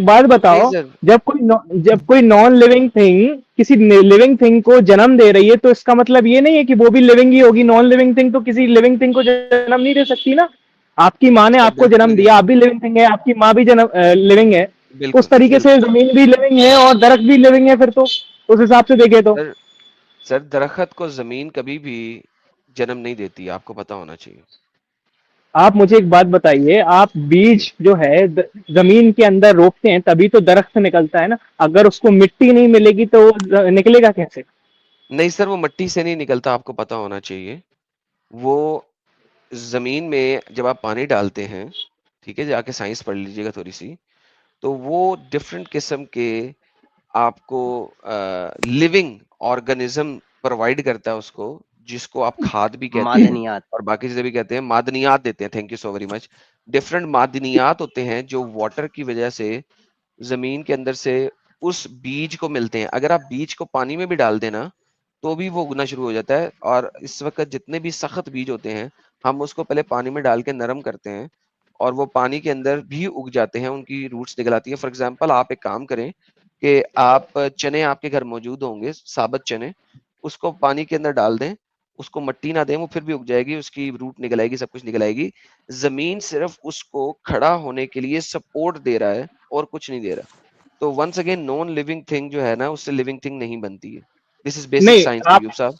ایک بات بتاؤ, جب کوئی نان لیونگ تھنگ کسی لیونگ تھنگ کو جنم دے رہی ہے تو اس کا مطلب یہ نہیں ہے کہ وہ بھی لیونگ ہی ہوگی. نان لیونگ تھنگ تو کسی لیونگ تھنگ کو جنم نہیں دے سکتی نا. آپ کی ماں نے آپ کو جنم دیا, آپ بھی لیونگ تھنگ ہے, آپ کی ماں بھی لیونگ ہے, اس طریقے سے زمین بھی لیونگ ہے اور درخت بھی لیونگ ہے. پھر تو اس حساب سے دیکھے تو سر درخت کو زمین کبھی بھی جنم نہیں دیتی, آپ کو پتا ہونا چاہیے. آپ مجھے ایک بات بتائیے, آپ بیج جو ہے زمین کے اندر روپتے ہیں تبھی تو درخت نکلتا ہے نا. اگر اس کو مٹی نہیں ملے گی تو وہ نکلے گا کیسے؟ نہیں سر, وہ مٹی سے نہیں نکلتا, آپ کو پتا ہونا چاہیے. وہ زمین میں جب آپ پانی ڈالتے ہیں, ٹھیک ہے, جا کے سائنس پڑھ لیجیے گا تھوڑی سی, تو وہ ڈفرینٹ قسم کے آپ کو لیونگ آرگنزم پرووائڈ کرتا ہے اس کو, جس کو آپ کھاد بھی کہتے ہیں اور باقی چیزیں بھی کہتے ہیں, معدنیات دیتے ہیں. Thank you so very much. Different معدنیات ہوتے ہیں جو واٹر کی وجہ سے زمین کے اندر سے اس بیج کو ملتے ہیں. اگر آپ بیج کو پانی میں بھی ڈال دینا تو بھی وہ اگنا شروع ہو جاتا ہے. اور اس وقت جتنے بھی سخت بیج ہوتے ہیں ہم اس کو پہلے پانی میں ڈال کے نرم کرتے ہیں اور وہ پانی کے اندر بھی اگ جاتے ہیں, ان کی روٹس نکل آتی ہیں. فار ایگزامپل آپ ایک کام کریں کہ آپ چنے آپ کے گھر موجود ہوں گے, ثابت چنے, اس کو پانی کے اندر ڈال دیں, اس کو مٹی نہ دیں, وہ پھر بھی اگ جائے گی, اس کی روٹ نکل آئے گی, سب کچھ نکل آئے گی. زمین صرف اس کو کھڑا ہونے کے لیے سپورٹ دے رہا ہے اور کچھ نہیں دے رہا. تو once again non living thing جو ہے نا, اس سے لیونگ تھنگ نہیں بنتی ہے. دس از بیسک نہیں, سائنس آپ ایوب صاحب.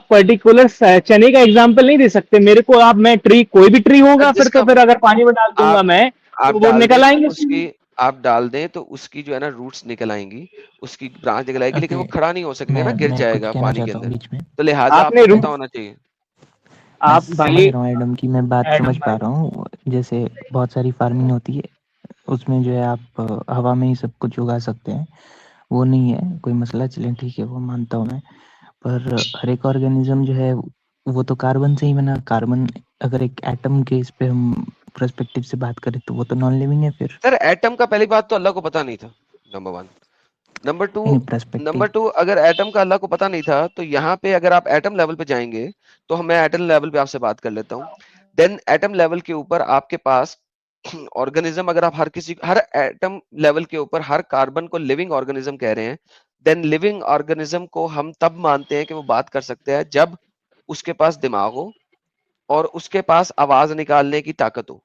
پرٹیکولر چنے کا ایگزامپل نہیں دے سکتے میرے کو. آپ میں ٹری, کوئی بھی ٹری ہوگا پھر جس تو کا پھر اگر پانی میں ڈال دوں گا میں آپ تو وہ ڈال دیں نکل آئیں تو گے. اس کی, آپ ڈال دیں تو اس کی جو ہے نا روٹس نکل آئیں گی, اس کی برانچ نکل آئے گی, لیکن وہ کھڑا نہیں ہو سکے گا نا, گر میں جائے کچھ گا کہنا پانی کے چاہتا ہوں اندر. بیچ میں. تو لہٰذا آپ نے کو پتا ہونا چاہیے. میں آپ سمجھ بھائی رہا ہوں ایڈم کی, میں بات ایڈم سمجھ پا بھائی رہا ہوں. جیسے بہت ساری فارمنگ ہوتی ہے, اس میں جو ہے آپ ہوا میں ہی سب کچھ اگا سکتے ہیں, وہ نہیں ہے کوئی مسئلہ. چلیں ٹھیک ہے, وہ مانتا ہوں میں. پر ہر ایک آرگینزم جو ہے وہ تو کاربن سے ہی بنا. کاربن اگر ایک ایٹم کے اس پہ ہم پرسپیکٹو سے بات کریں تو وہ تو نان لیونگ ہے. پھر سر ایٹم کا پہلی بات تو اللہ کو پتا نہیں تھا, number one. Perspective number two, اگر ایٹم کا اللہ کو پتا نہیں تھا تو یہاں پہ اگر آپ ایٹم لیول پہ جائیں گے تو میں ایٹم لیول پہ آپ سے بات کر لیتا ہوں. دین ایٹم لیول کے اوپر آپ کے پاس آرگنزم, اگر آپ ہر ایٹم لیول کے اوپر ہر کاربن کو لیونگ آرگنزم کہہ رہے ہیں, دین لیونگ آرگنزم کو ہم تب مانتے ہیں کہ وہ بات کر سکتے ہیں جب اس کے پاس دماغ ہو اور اس کے پاس آواز نکالنے کی طاقت ہو.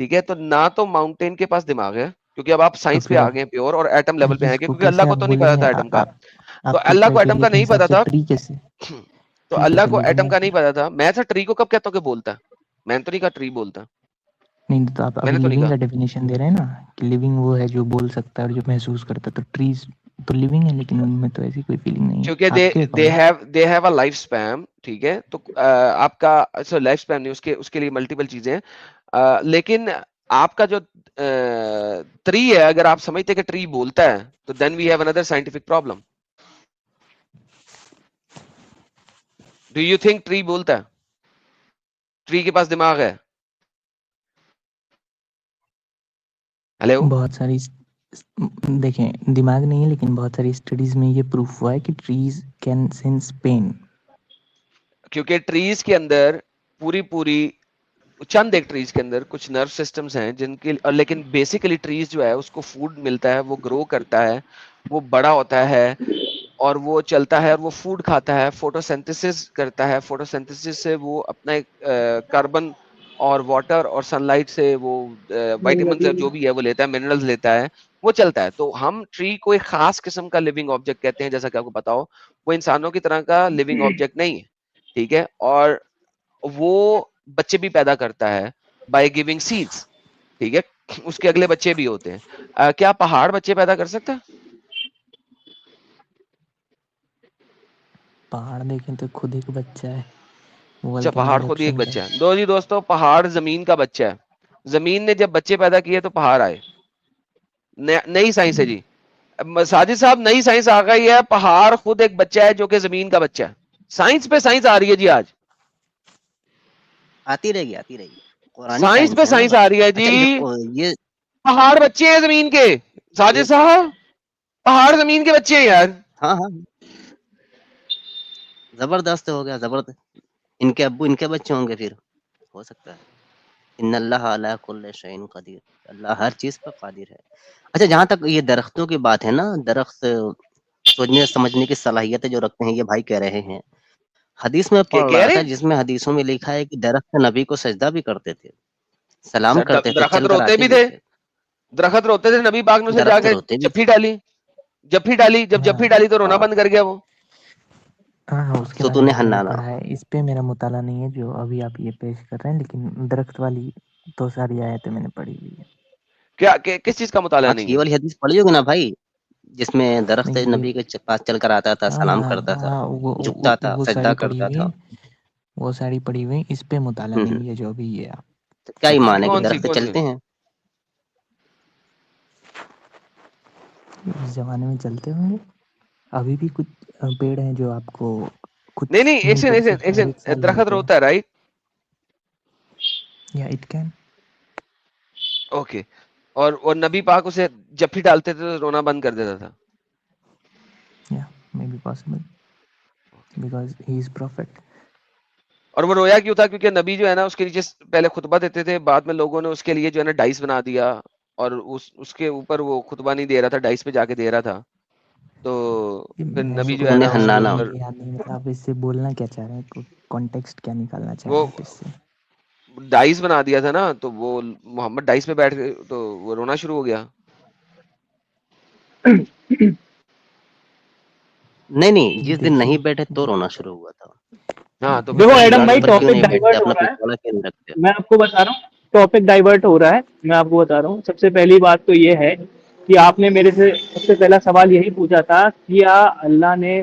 ٹھیک ہے, تو نہ تو ماؤنٹین کے پاس دماغ ہے, کیونکہ اب آپ تو سائنس پہ پھر آ گئے پیور, اور ایٹم لیول پہ آئے اس گے کو کیونکہ کیسے اللہ کو آپ تو نہیں بولیں پتا گے؟ تھا ایٹم کا. تو آپ کے اللہ کو ایٹم کرائٹیریا کا کے نہیں حساب پتا سے تھا, ٹری کیسے تو ٹری اللہ کیسے کو لیونگ ایٹم ہے کا نہیں پھر؟ پتا تھا. میں ٹری کو کب کہتا ہوں کہ بولتا ہے, میں نے تو نہیں کہا ٹری بولتا, نہیں تو آپ میں ابھی نے تو نہیں لیونگ کہا. کا ڈیفینیشن دے رہے ہیں نا, کہ لیونگ وہ ہے جو بول سکتا ہے اور جو محسوس کرتا ہے. تو ٹریز تو لیونگ ہے, لیکن ان میں تو ایسی کوئی فیلنگ نہیں ہے کیونکہ آپ کے according. They have a life span. ٹھیک ہے, تو آپ کا لائف اسپین نہیں, اس کے لیے ملٹیپل چیزیں ہیں. لیکن آپ کا جو ٹری ہے, اگر آپ سمجھتے کہ ٹری بولتا ہے تو دین وی ہیو اندر scientific problem. Do you think tree بولتا ہے؟ ٹری کے پاس دماغ ہے؟ ہیلو, بہت ساری دیکھیں, دماغ نہیں ہے, لیکن بہت ساری اسٹڈیز میں یہ پروف ہوا ہے کہ ٹریز کین سینس پین. کیونکہ ٹریز کے اندر پوری چند ایک ٹریز کے اندر کچھ نرو سسٹمز ہیں جن کے, لیکن بیسیکلی ٹریز جو ہے اس کو فوڈ ملتا ہے, وہ گرو کرتا ہے, وہ بڑا ہوتا ہے اور وہ چلتا ہے اور وہ فوڈ کھاتا ہے, فوٹوسینتھسس کرتا ہے. فوٹوسینتھسس سے وہ اپنا کاربن اور واٹر اور سن لائٹ سے وہ وائٹامنز جو بھی ہے وہ لیتا ہے, منرلز لیتا ہے, وہ چلتا ہے. تو ہم ٹری کو ایک خاص قسم کا لیونگ آبجیکٹ کہتے ہیں, جیسا کہ آپ کو پتا ہو. وہ انسانوں کی طرح کا لیونگ آبجیکٹ نہیں ہے, ٹھیک ہے, اور وہ بچے بھی پیدا کرتا ہے بائی گیونگ سیڈس. ٹھیک ہے, اس کے اگلے بچے بھی ہوتے ہیں. کیا پہاڑ بچے پیدا کر سکتا ہے؟ پہاڑ دیکھیں تو خود ایک بچہ ہے, اچھا, پہاڑ والکینک خود ہی ایک ایرپشن کا. بچہ ہے. جی دوستو, پہاڑ زمین کا بچہ ہے. زمین نے جب بچے پیدا کیے تو پہاڑ آئے. نئی سائنس ہے جی ساجد صاحب, نئی سائنس آ گئی ہے. پہاڑ خود ایک بچہ ہے جو کہ زمین کا بچہ ہے. سائنس پہ سائنس آ رہی ہے جی, آج آتی رہے گی. قرآنی سائنس پہ ہے نا سائنس بات. آ رہی ہے اچھا جی. یہ پہاڑ بچے ہیں زمین کے, ساجد صاحب, پہاڑ زمین کے بچے ہیں یار. ہاں زبردست ہو گیا, زبردست. ان کے ابو ان کے بچے ہوں گے, پھر ہو سکتا ہے. ان اللہ علی کل شیء قدیر, اللہ ہر چیز پر قادر ہے. اچھا جہاں تک یہ درختوں کی بات ہے نا، درخت سوچنے سمجھنے کی صلاحیتیں جو رکھتے ہیں یہ بھائی کہہ رہے ہیں، حدیث میں پڑھ کہہ رہا تھا رہے جس میں حدیثوں میں لکھا ہے کہ درخت نبی کو سجدہ بھی کرتے تھے، سلام سر کرتے تھے، درخت چل کر روتے آتے بھی بھی تھے، تھے، درخت روتے تھے، نبی پاک نے اسے جا درخت کے روتے بھی جفی ڈالی، جفی ڈالی، جب ہاں جفی ڈالی تو رونا بند کر گیا وہ. ہاں اس کے بارے ستون میں میں نے حنانہ. پڑھا ہے. اس پہ میرا مطالعہ نہیں ہے جو ابھی آپ یہ پیش کر رہے ہیں، لیکن درخت والی تو ساری آیتیں میں نے پڑھی ہوئی ہے. کیا کس چیز کا مطالعہ ہاں نہیں یہ ہے؟ والی حدیث پڑھی ہوگی نا بھائی، جس میں درخت نہیں یہ نبی کے پاس چل کر آتا تھا، ہاں سلام ہاں کرتا تھا، ہاں جھکتا تھا، وہ سجدہ ساری پڑھی کرتا ہوئی تھا. ہے، وہ ساری پڑھی ہوئی ہے. اس پہ مطالعہ ہوں. نہیں ہے جو ابھی یہ آپ تو کیا بتا ایمان رہے ہے کہ ہیں. کون سی درخت کون سی؟ چلتے ہیں؟ اس زمانے میں چلتے ہوں گے. ابھی بھی کچھ پیڑ ہیں جو آپ کو نہیں کچھ نہیں، ایک نہیں تو سیکنڈ، صرف ہر ایک سال درخت ملتے ہیں. روتا ہے رائٹ؟ یا اٹ کین اوکے. اور نبی پاک اسے جفی ڈالتے تھے تو رونا بند کر دیتا تھا. یا may be possible because he is prophet. اور وہ رویا کیوں تھا؟ کیونکہ نبی جو ہے نا اس کے نیچے پہلے خطبہ دیتے تھے، بعد میں لوگوں نے اس کے لیے جو ہے نا ڈائس بنا دیا، اور اس کے اوپر وہ خطبہ نہیں دے رہا تھا، ڈائس پہ جا کے دے رہا تھا. تو پھر میں نبی جو ہے ستون نا اس کے مجھے حنانہ. اوپر یاد نہیں، مطلب آپ اس سے بولنا کیا چاہ رہے ہیں، کانٹیکسٹ کیا نکالنا چاہ رہے وہ ہیں آپ اس سے. ڈائس بنا دیا تھا نا، تو وہ محمد ڈائس پہ بیٹھ گئے تو وہ رونا شروع ہو گیا. نہیں جس دن دیکھیے نہیں بیٹھے تو رونا شروع ہوا تھا. ہاں تو پھر دیکھو نبی ایڈم جا کے بھائی اوپر بتا کیوں ٹاپک نہیں دیا. بیٹھتے، ڈائیورٹ ہو اپنا رہا ہے، پچھواڑا کیوں نہیں رکھتے؟ میں آپ کو بتا رہا ہوں ٹاپک ڈائیورٹ ہو رہا ہے. میں آپ کو بتا رہا ہوں سب سے پہلی بات تو یہ ہے کہ آپ نے میرے سے سب سے پہلا سوال یہی پوچھا تھا کیا اللہ نے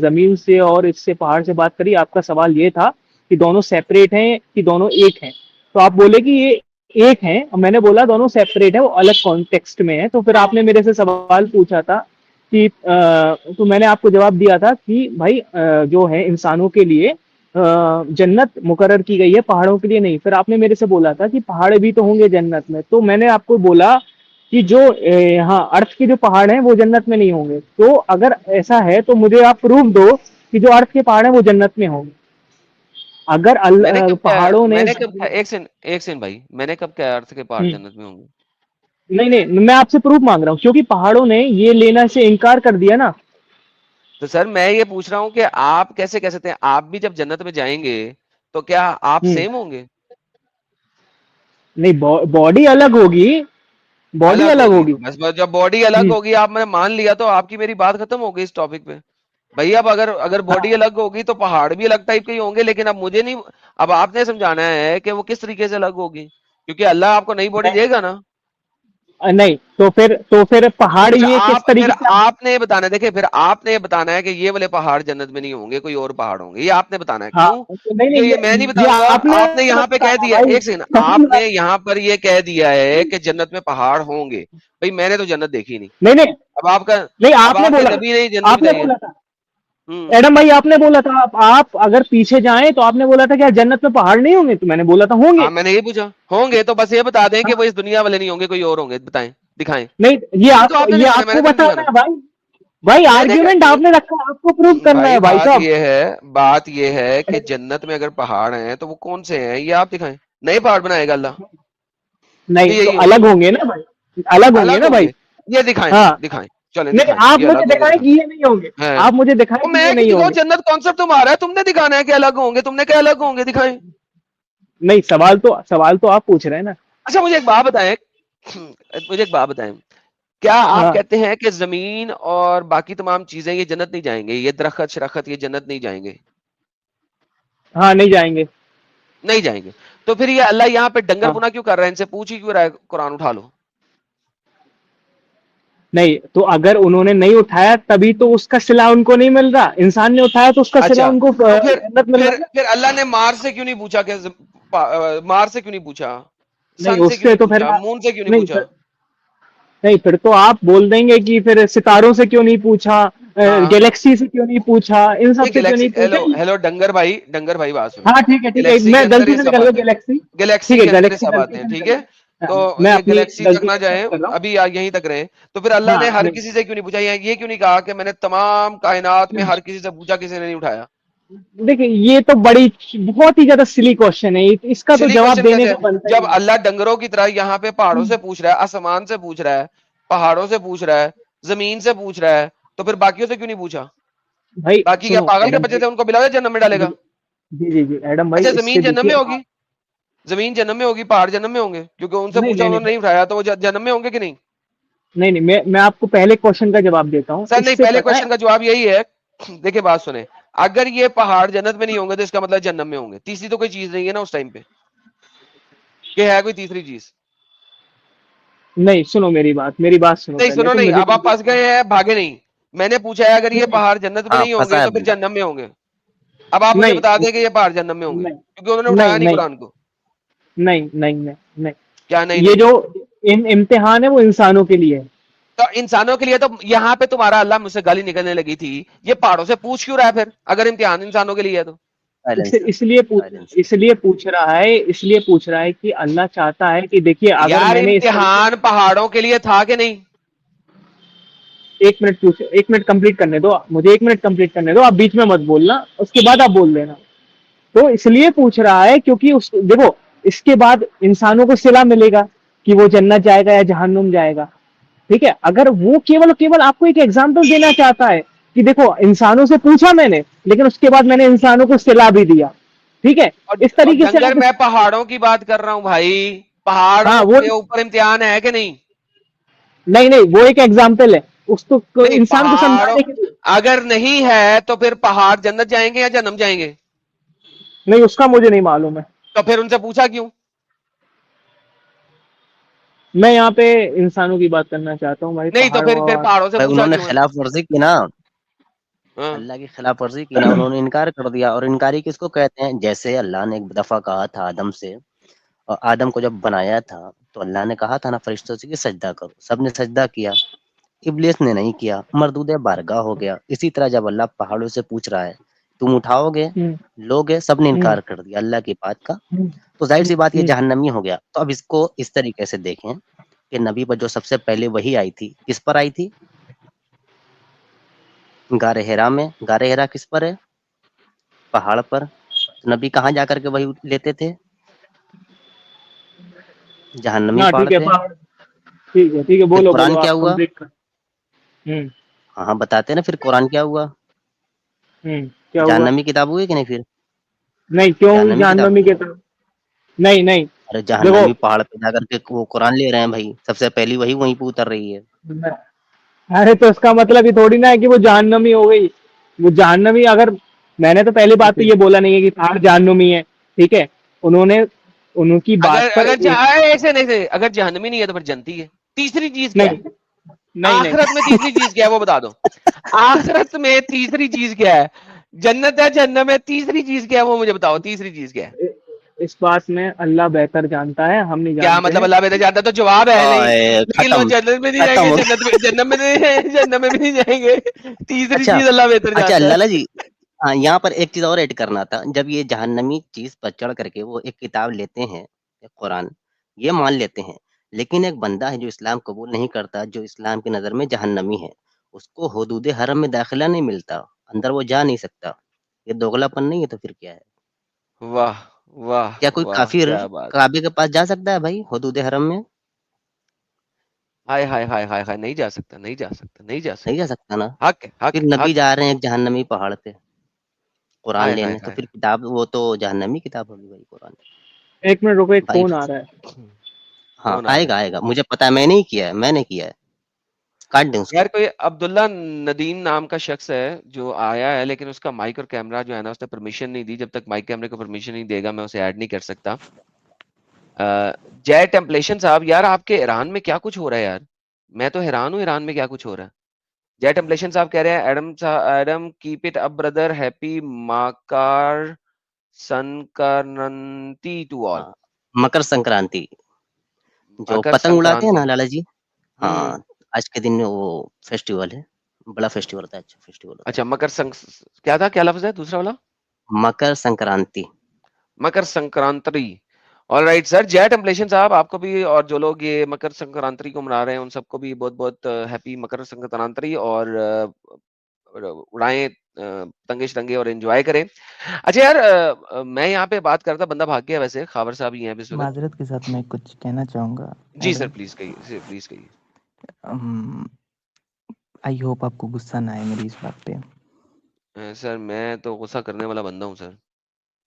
زمین سے اور اس سے پہاڑ سے بات کری. آپ کا سوال یہ تھا کہ دونوں سیپریٹ ہیں کہ دونوں ایک ہیں. تو آپ بولے کہ یہ ایک ہیں، اور میں نے بولا دونوں سیپریٹ ہے، وہ الگ کانٹیکسٹ میں ہے. تو پھر آپ نے میرے سے سوال پوچھا تھا کہ تو میں نے آپ کو جواب دیا تھا کہ بھائی جو ہے انسانوں کے لیے جنت مقرر کی گئی ہے، پہاڑوں کے لیے نہیں. پھر آپ نے میرے سے بولا تھا کہ پہاڑ بھی تو ہوں گے جنت میں. تو میں نے آپ کو بولا کہ جو ہاں ارتھ کے جو پہاڑ ہیں وہ جنت میں نہیں ہوں گے. تو اگر ایسا ہے تو مجھے آپ پروف دو کہ جو ارتھ کے پہاڑ ہیں وہ جنت میں ہوں گے. اگر میں نے کب کہا، پہاڑوں نے میں نے کب کہا، ایک سیکنڈ بھائی، میں نے کب کہا ارتھ کے پہاڑ جنت میں ہوں گے؟ نہیں میں آپ سے پروف مانگ رہا ہوں کیونکہ پہاڑوں نے یہ لینا سے انکار کر دیا نا. تو سر میں یہ پوچھ رہا ہوں کہ آپ کیسے کہہ سکتے ہیں آپ بھی جب جنت میں جائیں گے تو کیا آپ سیم ہوں گے؟ نہیں باڈی الگ ہوگی، باڈی الگ ہوگی. ہوگی. بس جب باڈی الگ ہوگی، آپ میں مان لیا تو آپ کی میری بات ختم ہو گئی اس ٹاپک پہ. بھائی اب اگر باڈی الگ ہوگی تو پہاڑ بھی الگ ٹائپ کے ہی ہوں گے. لیکن اب مجھے نہیں، اب آپ نے سمجھانا ہے کہ وہ کس طریقے سے الگ ہوگی، کیونکہ اللہ آپ کو نئی باڈی دے گا نا. نہیں تو پھر پہاڑ پھر یہ کس طریقے سے آپ نے بتانا ہے، دیکھیں پھر آپ نے بتانا ہے کہ یہ والے پہاڑ جنت میں نہیں ہوں گے، کوئی اور پہاڑ ہوں گے. یہ آپ نے بتانا ہے. ہاں کیوں؟ نہیں کیونکہ یہ میں نہیں یہ بتاؤں گا. آپ نے یہاں پہ کہہ بتانا دیا، بھائی. ایک سیکنڈ، آپ نے یہاں پر یہ کہہ دیا ہے کہ جنت میں پہاڑ ہوں گے. بھائی میں نے تو جنت دیکھی نہیں. نہیں اب آپ کا، نہیں اب آپ نے آپ کے بولا، نبی نے جنت آپ نے بتائی ہے. بولا تھا ایڈم بھائی، آپ نے بولا تھا آپ اگر پیچھے جائیں تو آپ نے بولا تھا کہ جنت میں پہاڑ نہیں ہوں گے. تو میں نے بولا تھا ہوں گے. ہاں میں نے یہ پوچھا ہوں گے تو بس یہ بتا دیں کہ وہ اس دنیا والے نہیں ہوں گے، کوئی اور ہوں گے. بتائیں، دکھائیں. نہیں یہ تو آپ نے یہ دکھانا، آپ میں کو نے تو نہیں بتانا دکھانا. ہے بھائی. بھائی میں نے آرگیومنٹ کہا آپ نے رکھا، آپ کو پروف کرنا بھائی ہے بھائی صاحب. بات یہ ہے کہ جنت میں اگر پہاڑ ہیں تو وہ کون سے ہیں یہ آپ دکھائیں. نئے پہاڑ بنائے گا اللہ کہ نہیں تو یہی ہوں الگ گے؟ ہوں گے نا بھائی، الگ ہوں گے نا بھائی. یہ دکھائیں. ہاں دکھائیں، چلیں نہیں دکھائیں آپ یہ مجھے الگ ہوں گے. دکھائیں دکھائیں. کہ یہ نہیں ہوں گے. ہیں آپ مجھے دکھائیں وہ کہ یہ میں نہیں ہوں دکھاؤں؟ گے. جنت کانسیپٹ تمہارا ہے، تم نے دکھانا ہے کہ الگ ہوں گے. تم نے کیا الگ ہوں گے؟ دکھائیں. نہیں سوال تو آپ پوچھ رہے ہیں نا. اچھا مجھے ایک بات بتائیں، کیا آپ ہاں کہتے ہیں کہ زمین اور باقی تمام چیزیں یہ جنت نہیں جائیں گے؟ یہ درخت شرخت یہ جنت نہیں جائیں گے؟ ہاں نہیں جائیں گے. نہیں جائیں گے. تو پھر یہ اللہ یہاں پہ ڈنگر ہاں پنا کیوں کر رہا ہے؟ ان سے پوچھ ہی کیوں رہا ہے قرآن اٹھا لو. نہیں تو اگر انہوں نے نہیں اٹھایا تبھی تو اس کا صلہ ان کو نہیں مل رہا. انسان نے اٹھایا تو اس کا صلہ اچھا ان کو تو پھر جنت مل رہا ہے نا. پھر اللہ نے مار سے کیوں نہیں پوچھا کہ مار سے کیوں نہیں پوچھا؟ نہیں سن سے اس کیوں نہیں تو پھر پوچھا؟ مون سے کیوں نہیں پوچھا؟ نہیں پھر تو آپ بول دیں گے کہ پھر ستاروں سے کیوں نہیں پوچھا، ہاں گیلیکسی سے کیوں نہیں پوچھا، ان یہ سب سے کیوں گلیکسی، نہیں پوچھا. ہیلو ڈنگر بھائی بات سنیں. ہاں ٹھیک ہے گلیکسی میں کے اندر غلطی یہ سے سب نکل آتے گیا ہیں، گلیکسی. گلیکسی ٹھیک کے ہے اندر یہ گلیکسی سب غلطی آتے ہیں. سے ٹھیک نکل ہے، گیا. تو میں یہ اپنی گلیکسی تک غلطی نہ سے جائیں، معاف کر رہا ہوں. ابھی یہیں تک رہیں. تو پھر اللہ ہاں نے ہر نہیں کسی سے کیوں نہیں پوچھا؟ یہ کیوں نہیں کہا کہ میں نے تمام کائنات میں ہر کسی سے پوچھا، کسی نے نہیں اٹھایا؟ دیکھیں یہ تو بڑی بہت ہی زیادہ سلی کوشچن ہے, اس کا تو سلی جواب کوشچن دینے کیسے کا بنتا جب ہی اللہ ڈنگروں کی طرح یہاں پہ پہاڑوں سے پوچھ رہا ہے, آسمان سے پوچھ رہا ہے, پہاڑوں سے پوچھ رہا ہے, زمین سے پوچھ رہا ہے, تو پھر باقیوں سے کیوں نہیں پوچھا؟ ہے بھائی. باقی کیا سنو پاگل کے ایڈم بچے بھائی, تھے, ان کو بلاؤ جنم میں ڈالے گا؟ جی جی جی ایڈم اچھا بھائی, اس زمین سے جنم دیکھیے میں ہوگی, زمین جنم میں ہوگی, پہاڑ جنم میں ہوں گے, کیونکہ ان سے نہیں پوچھا نہیں انہوں نے نہیں اٹھایا, تو وہ جنم میں ہوں گے کہ نہیں؟ نہیں نہیں, میں آپ کو پہلے کوشچن کا جواب دیتا ہوں. سر اس نہیں, سے پہلے پتا ہے کوشچن کا جواب یہی ہے, دیکھیں بات سنیں, اگر یہ پہاڑ جنت میں نہیں ہوں گے تو اس کا مطلب جنم میں ہوں گے. تیسری تو کوئی چیز نہیں ہے نا اس ٹائم پہ, کہ ہے کوئی تیسری چیز؟ نہیں, سنو میری بات سنو نہیں پہلے سنو تو نہیں, مجھے اب آپ پھنس گئے ہیں, بھاگے نہیں. میں نے پوچھا ہے اگر یہ پہاڑ جنت میں ہاں نہیں ہوں گے پھنسا ہے تو پھر بندہ. جنم میں ہوں گے. اب آپ مجھے نہیں بتا دیں کہ یہ پہاڑ جنم میں ہوں گے, نہیں کیونکہ انہوں نے اٹھایا نہیں نہیں نہیں قرآن کو. نہیں نہیں نہیں نہیں, کیا نہیں یہ نہیں جو امتحان ہے وہ انسانوں کے لیے ہے. تو انسانوں کے لیے, تو یہاں پہ تمہارا اللہ مجھ سے گالی نکلنے لگی تھی, یہ پہاڑوں سے پوچھ کیوں رہا ہے پھر اگر امتحان انسانوں کے لیے ہے تو؟ Silence silence. اس لیے پوچھ رہا ہے کہ اللہ چاہتا ہے کہ دیکھیے اگر یار میں نے اس طریقے امتحان پہاڑوں کے لیے تھا کہ نہیں؟ ایک منٹ کمپلیٹ کرنے دو مجھے, 1 منٹ کمپلیٹ کرنے دو, آپ بیچ میں مت بولنا, اس کے بعد آپ بول دینا. تو اس لیے پوچھ رہا ہے کیونکہ دیکھو اس کے بعد انسانوں کو صلہ ملے گا کہ وہ جنت جائے گا یا جہنم جائے گا, ٹھیک ہے. اگر وہ کیول آپ کو ایک ایگزامپل دینا چاہتا ہے کہ دیکھو انسانوں سے پوچھا میں نے, لیکن اس کے بعد میں نے انسانوں کو صلہ بھی دیا, ٹھیک ہے, اس اور طریقے سے ڈنگر آپ میں پہاڑوں کی بات کر رہا ہوں بھائی, ہاں پہاڑوں وہ کے اوپر امتحان ہے کہ نہیں؟ نہیں, وہ ایک ایگزامپل ہے, اس کو نہیں انسان کو پہاڑوں, سمجھانے کے لیے. اگر نہیں ہے تو پھر پہاڑ جنت جائیں گے یا جنم جائیں گے؟ نہیں, اس کا مجھے نہیں معلوم ہے. تو پھر ان سے پوچھا کیوں؟ میں یہاں پہ انسانوں کی بات کرنا چاہتا ہوں بھائی, نہیں تو پہاڑ پھر پہاڑوں سے بھائی پوچھا انہوں نے کیوں ہے؟ خلاف ورزی کی نا, ہاں اللہ کی خلاف ورزی کی نا, انہوں نے انکار کر دیا. اور انکاری کس کو کہتے ہیں؟ جیسے اللہ نے ایک دفعہ کہا تھا آدم سے, اور آدم کو جب بنایا تھا تو اللہ نے کہا تھا نا فرشتوں سے کہ سجدہ کرو, سب نے سجدہ کیا, ابلیس نے نہیں کیا, مردود بارگاہ ہو گیا. اسی طرح جب اللہ پہاڑوں سے پوچھ رہا ہے تم اٹھاؤ گے, لوگ سب نے انکار کر دیا اللہ کی بات کا, تو ظاہر سی بات یہ جہنمی ہو گیا. تو اب اس کو اس طریقے سے دیکھیں کہ نبی پر جو سب سے پہلے وہی آئی تھی, کس پر آئی تھی؟ غار ہرا میں. غار ہرا کس پر ہے؟ پہاڑ پر. تو نبی کہاں جا کر کے وہی لیتے تھے؟ جہنمی ہاں پہاڑ ٹھیک ہے, پہ. ٹھیک ہے, پھر بولو قرآن کیا آپ ہوا؟ کمپلیٹ کر. ہاں بتاتے نا, پھر قرآن کیا ہوا؟ کیا ہوا؟ جہنمی کتاب ہوئی کہ نہیں پھر؟ نہیں, کیوں ہوئی جہنمی کتاب جہنمی ہوئی. کی طرف؟ نہیں ارے دیکھو, جہنمی پہاڑ پہ جا کر کے وہ قرآن لے رہے ہیں بھائی, سب سے پہلی وہی وہیں پہ اتر رہی ہے. ارے تو اس کا مطلب یہ تھوڑی نا ہے کہ وہ جہنمی ہو گئی. وہ جہنمی, اگر میں نے تو پہلی تو بات تو پھر یہ بولا نہیں ہے کہ پہاڑ جہنمی ہے, ٹھیک ہے. انہوں نے ان کی اگر بات پر اگر ایسے نہیں, اگر جہنمی نہیں ہے تو پھر جنتی ہے. تیسری چیز کیا ہے؟ نہیں نہیں آخرت میں تیسری چیز کیا ہے وہ بتا دو. آخرت میں تیسری چیز کیا ہے؟ جنت ہے, جہنم ہے, تیسری چیز کیا ہے وہ مجھے بتاؤ, تیسری چیز کیا ہے؟ اس بات میں اللہ بہتر جانتا ہے, ہم نہیں کیا جانتے مطلب ہیں. اللہ بہتر جانتا ہے؟ تو جواب ہے نہیں, لیکن وہ ختم جنت میں نہیں جائیں ختم گے, ہو جنت میں جنم میں نہیں, جنم میں بھی نہیں جائیں گے. تیسری اچھا چیز اللہ بہتر اچھا جانتا لالا ہے. جی, ہاں یہاں پر ایک چیز اور ایڈ کرنا تھا. جب یہ جہنمی چیز پر چڑھ کر کے وہ ایک کتاب لیتے ہیں, ایک قرآن, یہ مان لیتے ہیں, لیکن ایک بندہ ہے جو اسلام قبول نہیں کرتا, جو اسلام کی نظر میں جہنمی ہے, اس کو حدود حرم میں داخلہ نہیں ملتا, اندر وہ جا نہیں سکتا. یہ دوغلا پن نہیں ہے تو پھر کیا ہے؟ واہ واہ کیا کوئی واہ, کافر کیا بات ہے. کعبے کے پاس جا سکتا ہے بھائی حدود حرم میں؟ ہائے ہائے ہائے ہائے ہائے, نہیں جا سکتا, نہیں جا سکتا, نہیں جا نہیں سکتا. جا سکتا نا. حق ہے, پھر حق ہے, نبی حق ہے. جا رہے ہیں ایک جہنمی پہاڑ پہ قرآن ہائے ہائے لینے, تو ہائے. پھر کتاب وہ تو جہنمی کتاب ہوگی بھائی قرآن. 1 منٹ رکو, ایک بھائی فون آ رہا ہے. ہاں کون آ رہا آئے ہے؟ گا آئے گا, مجھے پتا ہے, میں نہیں کیا ہے, میں نے کیا ہے, کاٹ دیں اس یار کو. کوئی عبداللہ ندیم نام کا شخص ہے جو آیا ہے, لیکن اس کا مائک اور کیمرہ جو ہے نا اس نے پرمیشن نہیں دی. جب تک مائک کیمرے کو پرمیشن نہیں دے گا میں اسے ایڈ نہیں کر سکتا. جے ٹیمپلیشن صاحب, یار آپ کے ایران میں کیا کچھ ہو رہا ہے یار, میں تو حیران ہوں ایران میں کیا کچھ ہو رہا ہے. جے ٹیمپلیشن صاحب کہہ رہے ہیں Adam keep it up brother, happy Makar Sankranti to all. ہاں, مکر سنکرانتی جو مکر پتنگ اڑاتے ہیں سنکرانتی. نا لالا جی, ہوں, ہاں آج کے دن وہ فیسٹیول ہے, بڑا فیسٹیول ہوتا ہے, اچھا فیسٹیول ہوتا اچھا مکر کیا تھا, کیا لفظ ہے دوسرا والا؟ ہے Makar Sankranti. Makar Sankranti. All right sir, جے ٹیمپلیشن صاحب آپ کو بھی, اور جو لوگ یہ مکر سنکرانتی کو منا رہے ہیں ان سب کو بھی بہت بہت ہیپی مکر سنکرانتی, اور اڑائیں پتنگے شتنگے اور انجوائے کریں. اچھا یار میں یہاں پہ بات کرتا, بندہ بھاگ گیا ویسے, خاور صاحب ہی ہیں اب اس وقت. معذرت کے ساتھ میں کچھ کہنا چاہوں گا. جی سر پلیز کہیے, پلیز کہیے. آئی ہوپ آپ کو غصہ نہ آئے میری اس بات پہ. سر میں تو غصہ کرنے والا بندہ ہوں سر.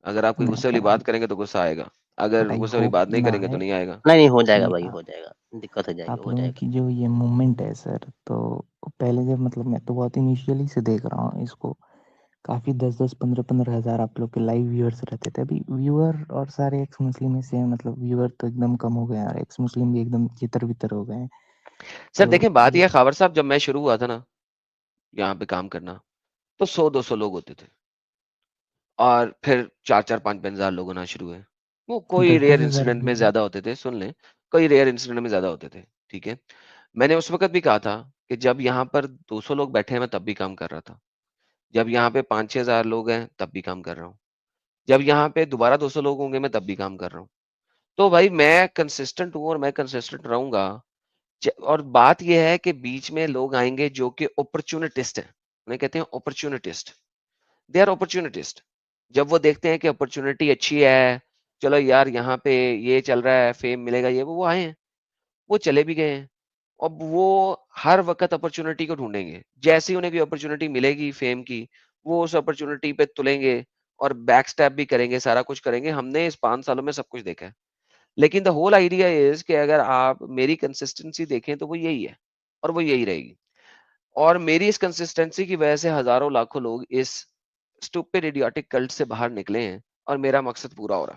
اگر آپ کوئی غصے والی بات کریں گے تو غصہ آئے گا, اگر غصے والی بات نہیں کریں گے تو نہیں آئے گا. نہیں ہو جائے گا بھائی, ہو جائے گا, دقت ہو جائے گی, آپ ہو لوگوں جائے گا. کی جو یہ موومنٹ ہے سر, تو پہلے جب مطلب میں تو بہت انیشیلی سے دیکھ رہا ہوں اس کو, کافی 10-15 ہزار آپ لوگ کے لائیو ویورز رہتے تھے. ابھی ویور اور سارے ایکس مسلم میں سے مطلب ویور تو ایک دم کم ہو گئے ہیں, اور ایکس مسلم بھی ایک دم چتر بتر ہو گئے ہیں. سر دیکھیں بات یہ ہے خاور صاحب, جب میں شروع ہوا تھا نا یہاں پہ کام کرنا, تو 100-200 لوگ ہوتے تھے, اور پھر 4-5 ہزار لوگ ہونا شروع ہوئے. وہ کوئی 10,000 ریئر انسیڈنٹ میں زیادہ ہوتے تھے, سن لیں, کوئی ریئر انسیڈنٹ میں زیادہ ہوتے تھے. ٹھیک ہے, میں نے اس وقت بھی کہا تھا کہ جب یہاں پر 200 لوگ بیٹھے ہیں میں تب بھی کام کر رہا تھا, جب یہاں پہ 5-6 ہزار لوگ ہیں تب بھی کام کر رہا ہوں, جب یہاں پہ دوبارہ 200 لوگ ہوں گے میں تب بھی کام کر رہا ہوں. تو بھائی میں کنسسٹنٹ ہوں اور میں کنسسٹنٹ رہوں گا. اور بات یہ ہے کہ بیچ میں لوگ آئیں گے جو کہ اپرچونٹسٹ ہیں, انہیں کہتے ہیں اپرچونٹسٹ, دے آر اپرچونٹسٹ. جب وہ دیکھتے ہیں کہ اپرچونٹی اچھی ہے, چلو یار یہاں پہ یہ چل رہا ہے, فیم ملے گا, یہ وہ آئے ہیں, وہ چلے بھی گئے ہیں. اب وہ ہر وقت اپرچونٹی کو ڈھونڈیں گے, جیسی انہیں کوئی اپرچونٹی ملے گی فیم کی, وہ اس اپرچونٹی پہ تلیں گے اور بیک سٹیپ بھی کریں گے, سارا کچھ کریں گے. ہم نے اس 5 سالوں میں سب کچھ دیکھا ہے. لیکن دا ہول آئیڈیا از کہ اگر آپ میری کنسسٹنسی دیکھیں تو وہ یہی ہے اور وہ یہی رہے گی. اور میری اس کنسسٹنسی کی وجہ سے ہزاروں لاکھوں لوگ اس اسٹوپڈ ایڈیوٹک کلٹ سے باہر نکلے ہیں, اور میرا مقصد پورا ہو رہا,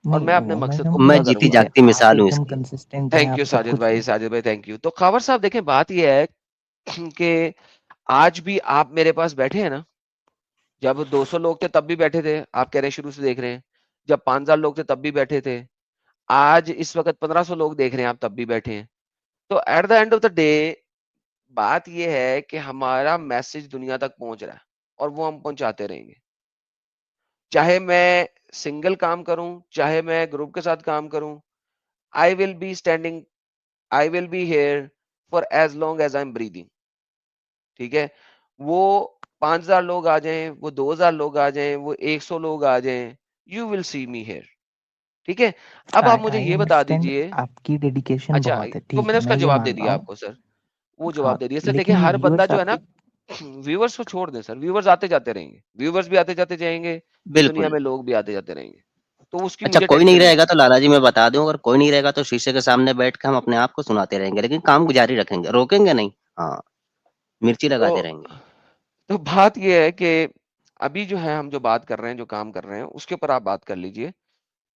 اور میں اپنے مقصد کو میں پورا جیتی کروں گا. جاگتی مثال ہوں اس ایک دم کی. کنسسٹنٹ ہیں, تھینک یو آپ سب ساجد کچھ. بھائی, ساجد بھائی تھینک یو. تو خاور صاحب دیکھیں بات یہ ہے کہ آج بھی آپ میرے پاس بیٹھے ہیں نا, جب 200 لوگ تھے تب بھی بیٹھے تھے, آپ کہہ رہے ہیں شروع سے دیکھ رہے ہیں, جب 5,000 لوگ تھے تب بھی بیٹھے تھے, آج اس وقت 1,500 لوگ دیکھ رہے ہیں آپ تب بھی بیٹھے ہیں. تو at the end of the day بات یہ ہے کہ ہمارا میسج دنیا تک پہنچ رہا ہے, اور وہ ہم پہنچاتے رہیں گے, چاہے میں سنگل کام کروں چاہے میں گروپ کے ساتھ کام کروں. I will be standing, I will be here for as long as I'm breathing. ٹھیک ہے, وہ 5,000 لوگ آ جائیں, وہ 2,000 لوگ آ جائیں, وہ 100 لوگ آ جائیں, you will see me here. ٹھیک ہے, اب آپ مجھے آئی یہ بتا انڈرسٹینڈ دیجئے. آپ کی ڈیڈیکیشن اچھا بہت ہے, تو ٹھیک میں ہے, نے اس کا میں یہ جواب دے مان رہا دیا ہوں. آپ کو سر, وہ ہاں, جواب دے دیا. سر دیکھیں لیکن ہر بندہ ویورز جو ہے آپ نا, کے ویورز کو چھوڑ دیں سر, ویورز آتے جاتے رہیں گے, ویورز بھی آتے جاتے جائیں گے, دنیا بالکل. میں لوگ بھی آتے جاتے رہیں گے, تو اس کی اچھا مجھے کوئی نہیں ٹینشن رہے نہیں گا ہے. تو لالا جی میں بتا دوں, اگر کوئی نہیں رہے گا تو شیشے کے سامنے بیٹھ کے ہم اپنے آپ کو سناتے رہیں گے, لیکن کام جاری رکھیں گے, روکیں گے نہیں. ہاں, مرچی لگاتے رہیں گے. تو بات یہ ہے کہ ابھی جو ہے ہم جو بات کر رہے ہیں, جو کام کر رہے ہیں, اس کے اوپر آپ بات کر لیجئے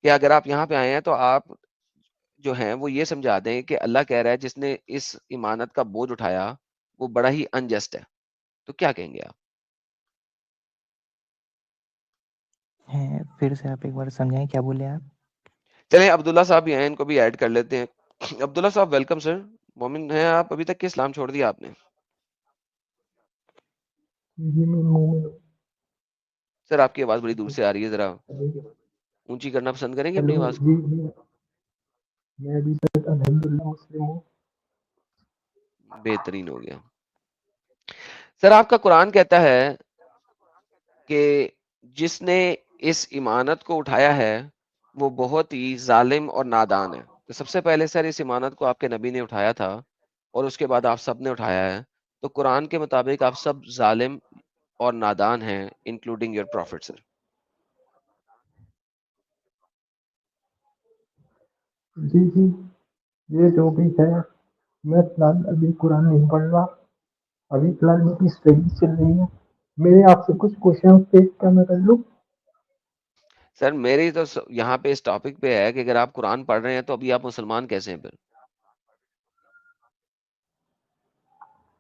کہ اگر آپ یہاں پہ آئے ہیں تو آپ جو ہیں وہ یہ سمجھا دیں کہ اللہ کہہ رہا ہے جس نے اس امانت کا بوجھ اٹھایا وہ بڑا ہی انجسٹ ہے. تو کیا کہیں گے آپ؟ پھر سے آپ ایک بار سمجھائیں کیا بولے آپ. چلیں عبداللہ صاحب بھی ہیں, ان کو بھی ایڈ کر لیتے ہیں. عبداللہ صاحب ویلکم سر. مومن ہیں آپ, ابھی تک کہ اسلام چھوڑ دیا آپ نے؟ سر آپ کی آواز بڑی دور سے آ رہی ہے, ذرا اونچی کرنا پسند کریں گے اپنی آواز کو؟ میں ابھی تک الحمدللہ مسلم ہوں. بہترین ہو گیا. سر آپ کا قرآن کہتا ہے کہ جس نے اس امانت کو اٹھایا ہے وہ بہت ہی ظالم اور نادان ہے. تو سب سے پہلے سر اس امانت کو آپ کے نبی نے اٹھایا تھا, اور اس کے بعد آپ سب نے اٹھایا ہے. تو قرآن کے مطابق آپ سب ظالم اور نادان ہیں, انکلوڈنگ یور پروفٹ سر. جی جی, یہ جو بھی ہے, میں فی الحال ابھی قرآن نہیں پڑھ رہا, ابھی فی الحال میری اسٹڈی چل رہی ہے. میرے آپ سے کچھ کوشچن تھے, کیا میں کر لوں؟ سر میری تو یہاں پہ اس ٹاپک پہ ہے کہ اگر آپ قرآن پڑھ رہے ہیں تو ابھی آپ مسلمان کیسے ہیں پھر؟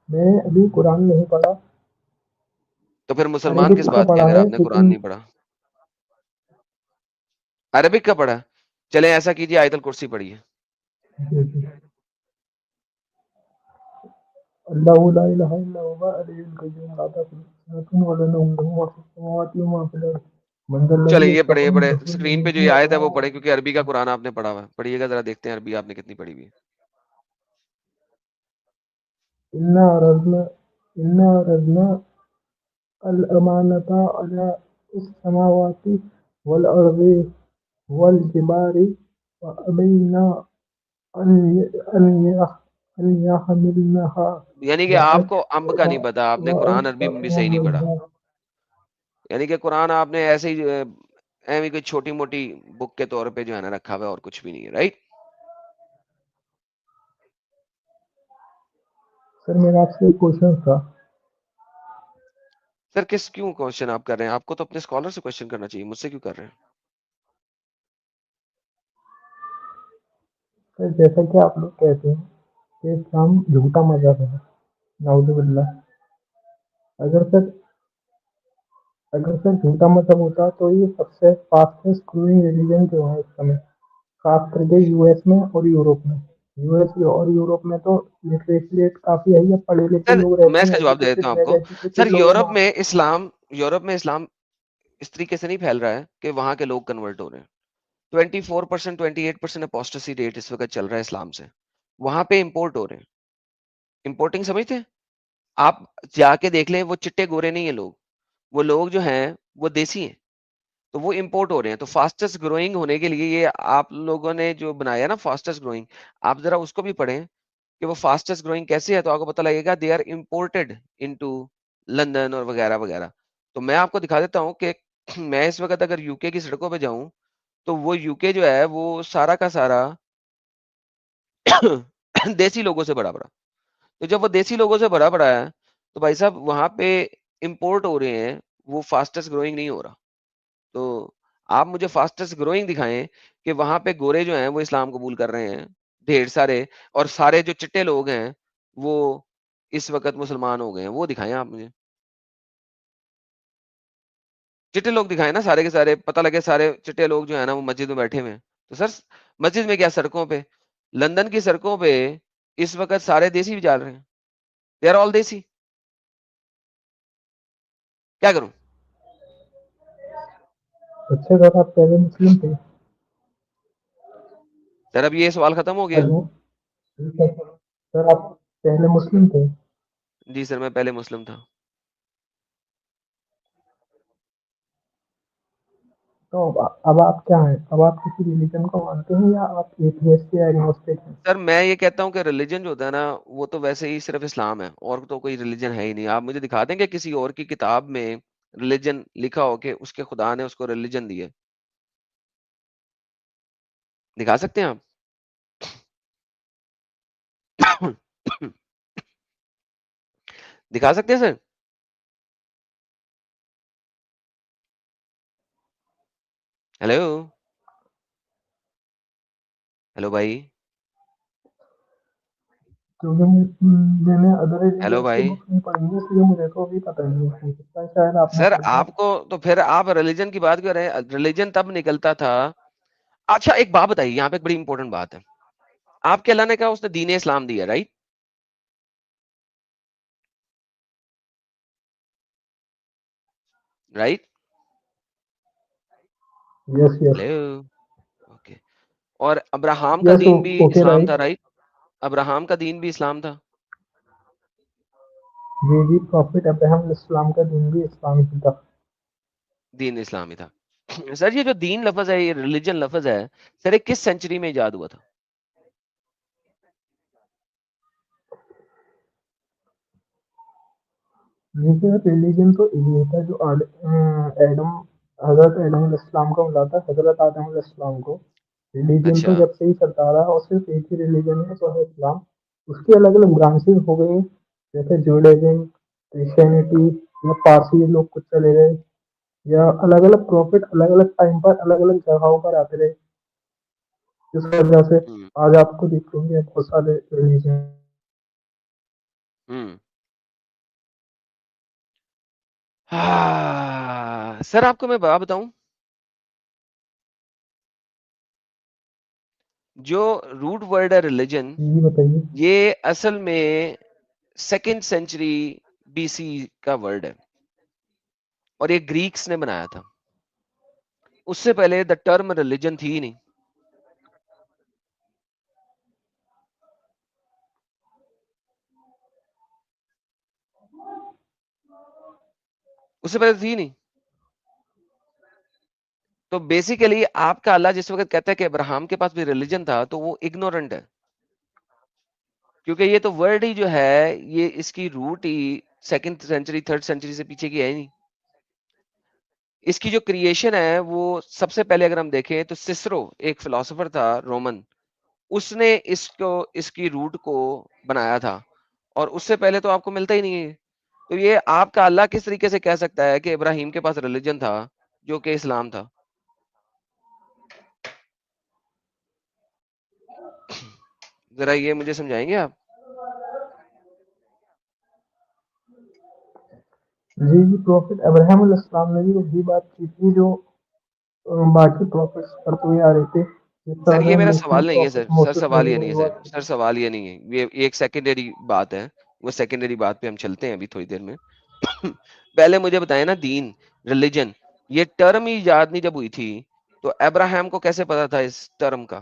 میں ابھی قرآن نہیں پڑھا. تو پھر مسلمان کس عربک کا بات کے پڑھا اگر ہے آپ نے قرآن لیکن نہیں پڑھا؟ عربک کا پڑھا؟ چلیں ایسا کیجیے, آیت الکرسی پڑھیے. اللہ لا الہ الا هو الحی القیوم لا تأخذه سنة ولا نوم له ما في السماوات وما في الأرض من ذا چلیں الذي یہ يشفع پڑھے عنده اسکرین إلا پہ جو یہ آیت ہے وہ پڑھے, کیونکہ عربی کا قرآن آپ نے پڑھا ہوا ہے. پڑھیے گا, ذرا دیکھتے ہیں عربی آپ نے کتنی پڑھی ہوئی ہے. إنا عرضنا الأمانة على السماوات والأرض والجبال وأبين أن يحملنها یعنی کہ آپ کو امب کا نہیں پتا، آپ نے قرآن عربی میں بھی صحیح نہیں پڑھا، یعنی کہ قرآن آپ نے ایسے ہی ایویں کوئی چھوٹی موٹی بک کے طور پہ جو ہے نا رکھا ہوا ہے اور کچھ بھی نہیں ہے، رائٹ؟ سر میرا آپ سے ایک کوشچن تھا. سر کیوں کوشچن آپ کر رہے ہیں؟ آپ کو تو اپنے اسکالر سے کوشچن کرنا چاہیے، مجھ سے کیوں کر رہے ہیں؟ سر جیسا کہ آپ لوگ کہتے ہیں کہ اسلام جھوٹا مذہب ہے، نعوذ باللہ. اگر سر جھوٹا مذہب ہوتا تو یہ سب سے فاسٹسٹ گروئنگ ریلیجن جو ہے اس سمے، خاص کر کے یو ایس میں اور یورپ میں. یو ایس اور یورپ میں تو لٹریسی ریٹ کافی ہے، پڑھے لکھے سر لوگ میں رہتے اس ہیں، کا جواب دے دیتا ایجوکیٹڈ ہوں آپ کو. ایجوکیٹڈ سر لوگ ہیں وہاں. یورپ میں اسلام اس طریقے سے نہیں پھیل رہا ہے کہ وہاں کے لوگ کنورٹ ہو رہے ہیں. 24% 28% اپوسٹسی ریٹ اس وقت چل رہا ہے اسلام سے. وہاں پہ امپورٹ ہو رہے ہیں. امپورٹنگ سمجھتے ہیں آپ؟ جا کے دیکھ لیں، وہ چٹے گورے نہیں ہیں لوگ، وہ لوگ جو ہیں وہ دیسی ہیں، تو وہ امپورٹ ہو رہے ہیں. تو فاسٹسٹ گروئنگ ہونے کے لیے یہ آپ لوگوں نے جو بنایا نا فاسٹسٹ گروئنگ، آپ ذرا اس کو بھی پڑھیں کہ وہ فاسٹسٹ گروئنگ کیسے ہے، تو آپ کو پتہ لگے گا they are imported into London اور وغیرہ وغیرہ. تو میں آپ کو دکھا دیتا ہوں کہ میں اس وقت اگر یو کے کی سڑکوں پہ جاؤں تو وہ یو کے جو ہے وہ سارا کا سارا دیسی لوگوں سے بڑا بڑا. تو جب وہ دیسی لوگوں سے بڑا بڑا ہے تو بھائی صاحب وہاں پہ امپورٹ ہو رہے ہیں، وہ فاسٹسٹ گروئنگ نہیں ہو رہا. تو آپ مجھے فاسٹسٹ گروئنگ دکھائیں کہ وہاں پہ گورے جو ہیں وہ اسلام قبول کر رہے ہیں ڈھیر سارے، اور سارے جو چٹے لوگ ہیں وہ اس وقت مسلمان ہو گئے ہیں. وہ دکھائیں آپ مجھے، چٹے لوگ دکھائیں نا سارے کے سارے، پتہ لگے سارے چٹے لوگ جو ہے نا وہ مسجد میں بیٹھے ہوئے ہیں. تو سر مسجد میں کیا، سڑکوں پہ، لندن کی سڑکوں پہ اس وقت سارے دیسی بھی چل رہے ہیں. دے آر آل دیسی. کیا کروں؟ اچھا سر آپ پہلے مسلم تھے؟ سر اب یہ سوال ختم ہو گیا. ہلو سر آپ پہلے مسلم تھے؟ جی سر میں پہلے مسلم تھا. تو اب آپ کیا ہیں؟ اب آپ کسی ریلیجن کو مانتے ہیں یا آپ ایتھیسٹ یا ایگنوسٹک ہیں؟ سر میں یہ کہتا ہوں کہ ریلیجن جو ہوتا ہے نا وہ تو ویسے ہی صرف اسلام ہے، اور تو کوئی ریلیجن ہے ہی نہیں. آپ مجھے دکھا دیں کہ کسی اور کی کتاب میں ریلیجن لکھا ہو کہ اس کے خدا نے اس کو ریلیجن دی ہے؟ دکھا سکتے ہیں آپ؟ دکھا سکتے ہیں سر؟ ہیلو ہیلو بھائی، کیونکہ میں نے ادر ہیلو ریلیجنس کی بھائی. بک نہیں پڑھی ہے، اس لیے مجھے تو بھی پتہ نہیں ہو سکتا ہے شاید آپ نے سر پڑھی ہو. آپ کو تو پھر آپ ریلیجن کی بات کر رہے ہیں، ریلیجن تب نکلتا تھا. اچھا ایک بات بتائیے، یہاں پہ ایک بڑی امپورٹنٹ بات ہے. آپ کے اللہ نے کہا اس نے دین اسلام دیا، رائٹ؟ رائٹ؟ یس یس ہیلو، اوکے. اور ابراہم کا یس دین بھی اوکے اسلام رائٹ. تھا، رائٹ؟ ابراہم کا دین بھی اسلام تھا. جی پروفٹ ابراہیم علیہ السلام کا دین بھی اسلام ہی تھا. دین اسلامی تھا. سر یہ جو دین لفظ ہے، یہ ریلیجن لفظ ہے، سر یہ کس سینچری میں ایجاد ہوا تھا؟ لیکن ریلیجن تو یہ تھا جو ایڈم حضرت ایڈم علیہ السلام کو ملا تھا، حضرت آدم علیہ السلام کو. ریلیجن تو اچھا، جب سے ہی چلتا رہا اور صرف ایک ہی ریلیجن ہے جو ہے اسلام. اس کی الگ الگ برانچز ہو گئی ہیں، جیسے جوڈیزم، کرسچینٹی، یا پارسی لوگ کچھ چلے گئے، یا الگ الگ پروفٹ الگ الگ ٹائم پر الگ الگ جگہوں پر آتے رہے، جس وجہ سے ہوں آج آپ کو دیکھیں گے بہت سارے ریلیجن. ہوں. ہاں سر آپ کو میں بات بتاؤں، جو روٹ ورڈ ہے ریلیجن، جی بتائیے. یہ اصل میں 2nd سینچری بی سی کا ورڈ ہے، اور یہ گریکس نے بنایا تھا. اس سے پہلے دا ٹرم ریلیجن تھی ہی نہیں. اس سے پہلے تھی نہیں. تو بیسیکلی آپ کا اللہ جس وقت کہتا ہے کہ ابراہم کے پاس بھی ریلیجن تھا تو وہ اگنورنٹ ہے, کیونکہ یہ تو ورڈ ہی جو ہے یہ اس کی روٹ ہی 2nd سینچری 3rd سینچری سے پیچھے کی ہے نہیں. اس کی جو کریشن ہے وہ سب سے پہلے اگر ہم دیکھیں تو سسرو ایک فلاسفر تھا رومن, اس نے اس کی روٹ کو بنایا تھا, اور اس سے پہلے تو آپ کو ملتا ہی نہیں ہے. تو یہ آپ کا اللہ کس طریقے سے کہہ سکتا ہے کہ ابراہیم کے پاس ریلیجن تھا جو کہ اسلام تھا؟ ذرا یہ مجھے سمجھائیں گے آپ؟ جی پروفٹ ابراہیم علیہ السلام نے بھی وہی بات کی تھی جو باقی پروفٹس کرتے ہوئے آ رہے تھے. سر یہ میرا سوال نہیں ہے سر سوال یہ نہیں ہے سر سوال یہ نہیں ہے, یہ ایک سیکنڈری بات ہے, وہ سیکنڈری بات پہ ہم چلتے ہیں ابھی تھوڑی دیر میں. پہلے مجھے بتائیں نا, دین ریلیجن یہ ٹرم ہی ایجاد نہیں جب ہوئی تھی تو ابراہیم کو کیسے پتا تھا اس ٹرم کا,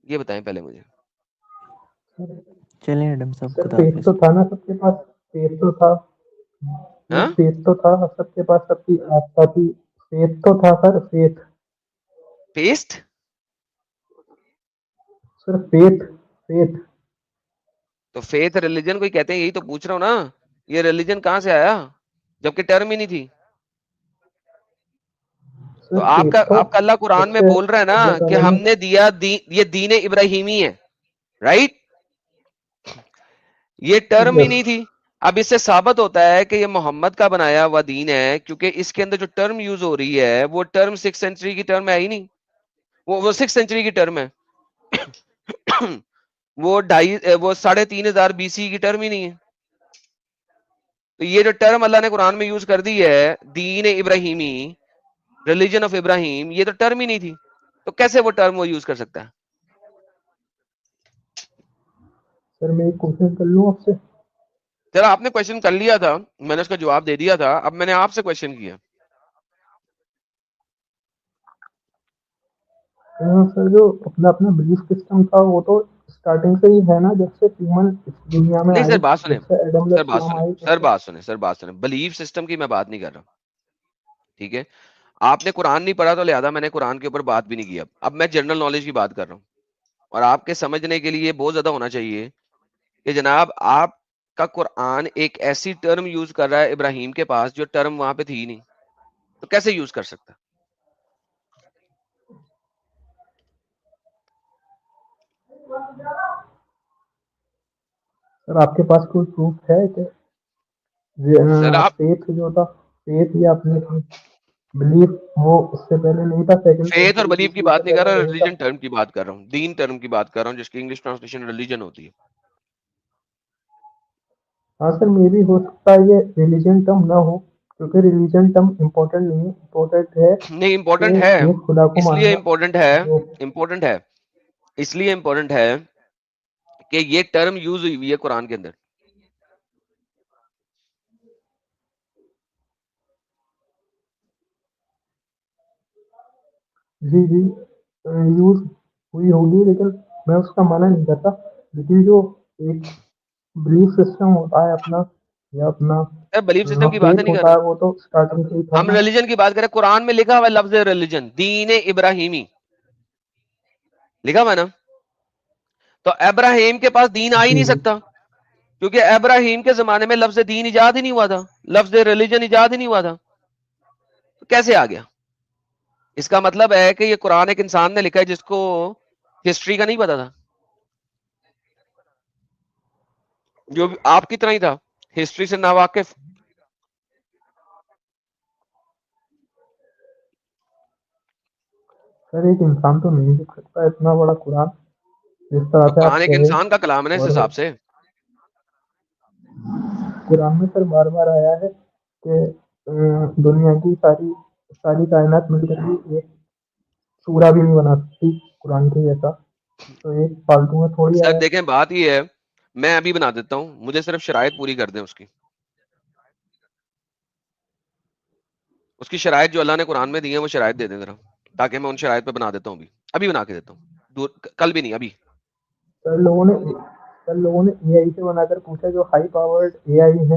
یہ بتائیں پہلے مجھے. چلیں ایڈم صاحب, سر خدا فیتھ حافظ. تو تھا نا سب کے پاس, فیتھ تو تھا, ہاں فیتھ تو تھا سب کے پاس, سب کی آستھا تھی, فیتھ تو تھا سر, فیتھ پیسٹ سر, فیتھ فیتھ تو فیتھ ریلیجن کو ہی کہتے ہیں, یہی تو پوچھ رہا ہوں نا. یہ ریلیجن کہاں سے آیا جبکہ ٹرم ہی نہیں تھی؟ تو سر فیتھ تو آپ کا اللہ قرآن میں جب سے بول رہا ہے نا اللہ کہ تعالیٰ ہم نے نے دیا یہ دین ابراہیمی ہے, رائٹ؟ یہ ٹرم ہی یس نہیں تھی. اب اس سے ثابت ہوتا ہے کہ یہ محمد کا بنایا ہوا دین ہے, کیونکہ اس کے اندر جو ٹرم یوز ہو رہی ہے وہ ٹرم 6th سینچری کی ٹرم ہے ہی نہیں, وہ 6th سینچری کی ٹرم ہے. وہ 3500 BC کی ٹرم ہی نہیں ہے. تو یہ جو ٹرم اللہ نے قرآن میں یوز کر دی ہے دین ابراہیمی, ریلیجن آف ابراہیم, یہ تو ٹرم ہی نہیں تھی. تو کیسے وہ ٹرم وہ یوز کر سکتا ہے؟ سر میں ایک کوشچن کر لوں آپ سے. چلو آپ نے کوشچن کر لیا تھا, میں نے اس کا جواب دے دیا تھا, اب میں نے آپ سے کوشچن کیا. سر جو اپنا بلیف سسٹم تھا وہ تو اسٹارٹنگ سے ہی ہے نا, جب سے ہیومن اس دنیا میں نہیں آئے, سر بات سنیں, جب سے ایڈم علیہ السلام آئے, سر بات سنیں, بلیف سسٹم کی میں بات نہیں کر رہا, ٹھیک ہے؟ آپ نے قرآن نہیں پڑھا تو لہذا میں نے قرآن کے اوپر بات بھی نہیں کی. اب میں جنرل نالج کی بات کر رہا ہوں, اور آپ کے سمجھنے کے لیے بہت زیادہ ہونا چاہیے کہ جناب آپ کا قرآن ایک ایسی ٹرم یوز کر رہا ہے ابراہیم کے پاس جو ٹرم وہاں پہ تھی ہی نہیں, تو کیسے یوز کر سکتا؟ سر آپ کے پاس کوئی پروف ہے کہ سر آپ فیتھ جو تھا, فیتھ یا اپنے بلیف وہ اس سے پہلے نہیں تھا, سیکنڈ فیتھ اور سینچری بلیف کی BC بات سے نہیں کر پہلے رہا, نہیں تھا. ریلیجن ٹرم کی بات کر رہا ہوں, دین ٹرم کی بات کر رہا ہوں, جس کی انگلش ٹرانسلیشن ریلیجن ہوتی ہے. ہاں سر, میں بھی ہو سکتا ہے یہ ریلیجن ٹرم نہ ہو, کیونکہ ریلیجن ٹرم امپورٹنٹ نہیں ہے, امپورٹنٹ ہے نہیں کہ امپورٹنٹ ہے, ایک خدا کو اس لیے ماننا. امپورٹنٹ ہے, جو امپورٹنٹ ہے, اس لیے امپورٹنٹ ہے کہ یہ ٹرم یوز ہوئی ہوئی ہے قرآن کے اندر. جی یوز ہوئی ہوگی, لیکن میں اس کا معنی نہیں کرتا, لیکن جو ایک بلیف سسٹم ہوتا ہے اپنا, یا اپنا سر بلیف سسٹم کی بات فیتھ نہیں کر ہوتا ہے, رہا, وہ تو اسٹارٹنگ سے ہی تھا ہم نا. ریلیجن کی بات کریں. قرآن میں لکھا ہوا لفظ ریلیجن دین ابراہیمی لکھا ہوا نا, تو ابراہیم کے پاس دین آ ہی جی نہیں سکتا, کیونکہ ابراہیم کے زمانے میں لفظ دین ایجاد ہی نہیں ہوا تھا, لفظ ریلیجن ایجاد ہی نہیں ہوا تھا. تو کیسے آ گیا؟ اس کا مطلب ہے کہ یہ قرآن ایک انسان نے لکھا ہے جس کو ہسٹری کا نہیں پتا تھا, جو آپ کی طرح ہی تھا, ہسٹری سے ناواقف. سر ایک انسان تو نہیں لکھ سکتا اتنا بڑا قرآن جس طرح تو سے قرآن آپ ایک کہہ رہے. انسان کا کلام ہے نا اس اور حساب سے. قرآن میں سر بار بار آیا ہے کہ دنیا کی ساری کائنات مل کر بھی ایک سورہ بھی نہیں بنا سکتی قرآن کے جیسا, تو ایک فالتو میں تھوڑی سر آیا. دیکھیں بات یہ ہے, میں ابھی بنا دیتا ہوں, مجھے صرف شرائط پوری کر دیں اس کی شرائط جو اللہ نے قرآن میں دی ہیں وہ شرائط دے دیں ذرا, تاکہ میں ان شرائط پہ بنا دیتا ہوں, ابھی بنا کے دیتا ہوں, کل بھی نہیں ابھی. سر لوگوں نے اے آئی سے بنا کر پوچھا, جو ہائی پاورڈ اے آئی ہے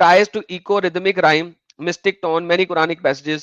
ties to echo rhythmic rhyme mystic tone many quranic passages।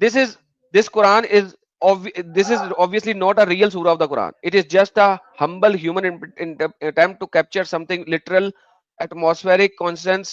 this is this Quran is this is obviously not a real surah of the Quran, it is just a humble human attempt to capture something literal, atmospheric, conscience,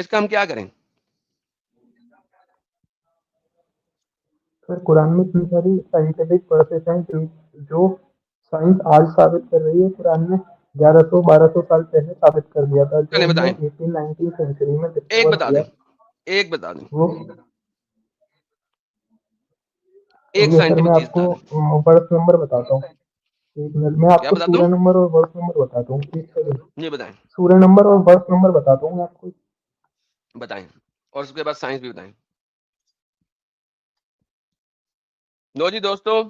اس کا ہم کیا کریں؟ سر قرآن میں اتنی ساری scientific process ہیں جو science آج ثابت کر رہی ہے، قرآن میں 1100-1200 سال پہلے ثابت کر دیا تھا، جو چلیں ہم نے بتائیں، 18-19 سینچری میں ایک ڈسکور بتا کیا دیں، ایک بتا دیں، وہ ایک یہ سر سائنٹیفک میں چیز آپ بتا کو دیں. برس نمبر بتاتا ہوں. ایک منٹ میں آپ کیا کو بتاتا سورہ ہوں؟ نمبر اور برس نمبر بتاتا ہوں. ایک سیکنڈ. جی بتائیں، سورہ نمبر اور برس نمبر بتاتا ہوں آپ کو. بتائیں، اور اس کے بعد سائنس بھی بتائیں. لو جی دوستو،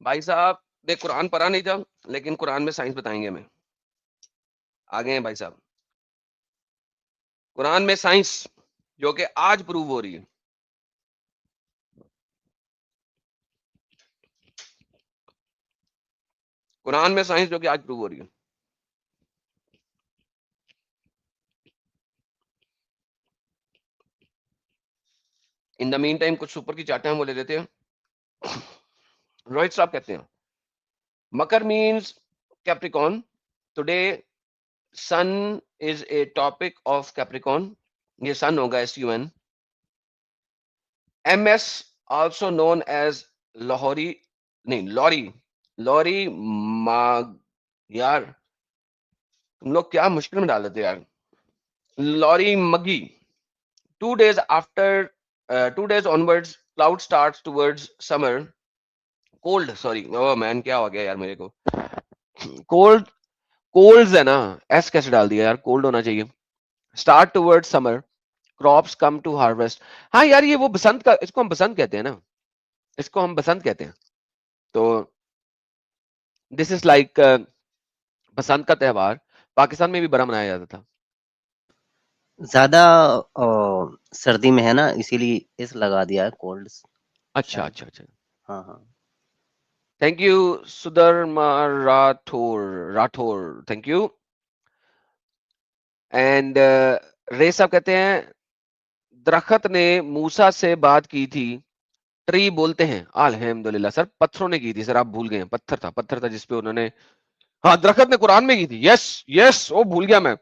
بھائی صاحب نے قرآن پڑھا نہیں تھا لیکن قرآن میں سائنس بتائیں گے ہمیں. آگے ہیں بھائی صاحب، قرآن میں سائنس جو کہ آج پروو ہو رہی ہے. قرآن میں سائنس جو کہ آج پروو ہو رہی ہے. ان دا مین ٹائم کچھ سپر کی چاٹیں ہم وہ لے لیتے ہیں. روہت صاحب کہتے ہیں Makar means Capricorn. Today sun is a topic of Capricorn. یہ سن ہوگا SUN. MS also known as Lahori, نہیں لوری یار تم لوگ کیا مشکل میں ڈال دیتے یار. لوری مگی. 2 days after 2 days onwards cloud starts towards summer. Cold, sorry, oh man کیا ہو گیا یار میرے کو. کولڈز ہے نا، ایس کیسے ڈال دیا یار، کولڈ ہونا چاہیے. Start toward summer, crops come to harvest. ہاں یار یہ وہ بسنت کا، اس کو ہم بسنت کہتے ہیں نا، اس کو ہم بسنت کہتے ہیں. تو دس از لائک بسنت کا تہوار پاکستان میں بھی بڑا منایا جاتا تھا. زیادہ سردی میں ہے نا، اسی لیے اس لگا دیا ہے کولڈ. اچھا اچھا اچھا. ہاں ہاں. Thank you Sudharma Rathore, thank you. And Ray صاحب کہتے ہیں درخت نے موسیٰ سے بات کی تھی. ٹری بولتے ہیں الحمدللہ. سر پتھروں نے کی تھی سر، آپ بھول گئے. پتھر تھا جس پہ انہوں نے، ہاں درخت نے قرآن میں کی تھی. یس وہ بھول گیا میں،